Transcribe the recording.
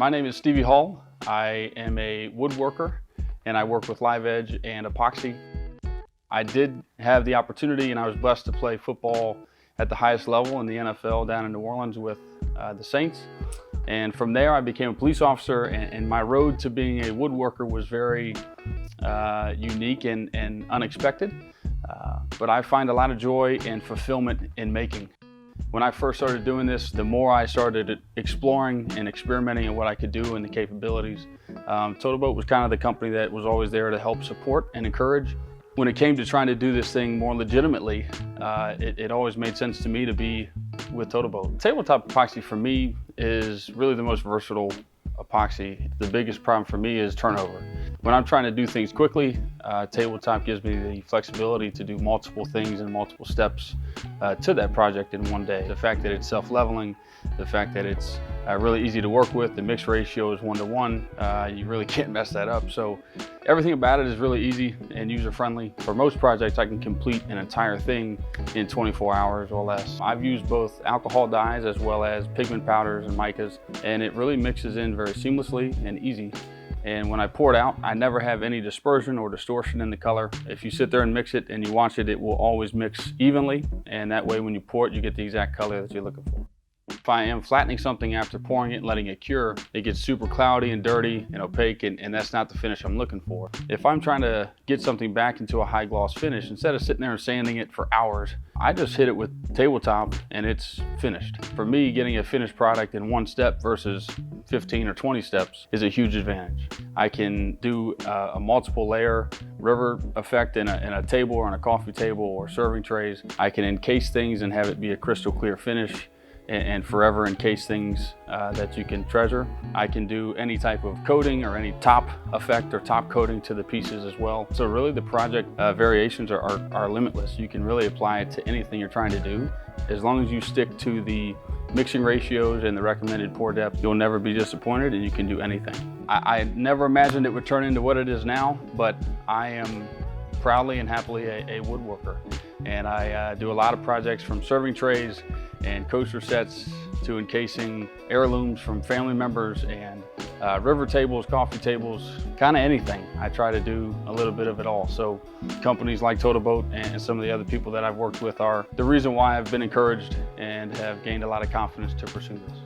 My name is Stevie Hall. I am a woodworker and I work with live edge and epoxy. I did have the opportunity and I was blessed to play football at the highest level in the NFL down in New Orleans with the Saints. And from there I became a police officer, and my road to being a woodworker was very unique and unexpected. But I find a lot of joy and fulfillment in making. When I first started doing this, the more I started exploring and experimenting in what I could do and the capabilities, TotalBoat was kind of the company that was always there to help support and encourage. When it came to trying to do this thing more legitimately, it always made sense to me to be with TotalBoat. Tabletop epoxy for me is really the most versatile epoxy. The biggest problem for me is turnover. When I'm trying to do things quickly, tabletop gives me the flexibility to do multiple things and multiple steps to that project in one day. The fact that it's self-leveling, the fact that it's really easy to work with, the mix ratio is 1:1, you really can't mess that up. So everything about it is really easy and user-friendly. For most projects, I can complete an entire thing in 24 hours or less. I've used both alcohol dyes as well as pigment powders and micas, and it really mixes in very seamlessly and easy. And when I pour it out, I never have any dispersion or distortion in the color. If you sit there and mix it and you watch it, it will always mix evenly. And that way, when you pour it, you get the exact color that you're looking for. If I am flattening something after pouring it and letting it cure, it gets super cloudy and dirty and opaque, and that's not the finish I'm looking for. If I'm trying to get something back into a high gloss finish, instead of sitting there and sanding it for hours, I just hit it with tabletop and it's finished. For me, getting a finished product in one step versus 15 or 20 steps is a huge advantage. I can do a multiple layer river effect in a table or on a coffee table or serving trays. I can encase things and have it be a crystal clear finish and forever encase things that you can treasure. I can do any type of coating or any top effect or top coating to the pieces as well. So really the project variations are limitless. You can really apply it to anything you're trying to do. As long as you stick to the mixing ratios and the recommended pour depth, you'll never be disappointed and you can do anything. I never imagined it would turn into what it is now, but I am proudly and happily a woodworker. And I do a lot of projects from serving trays and coaster sets to encasing heirlooms from family members and river tables, coffee tables, kind of anything. I try to do a little bit of it all. So companies like TotalBoat and some of the other people that I've worked with are the reason why I've been encouraged and have gained a lot of confidence to pursue this.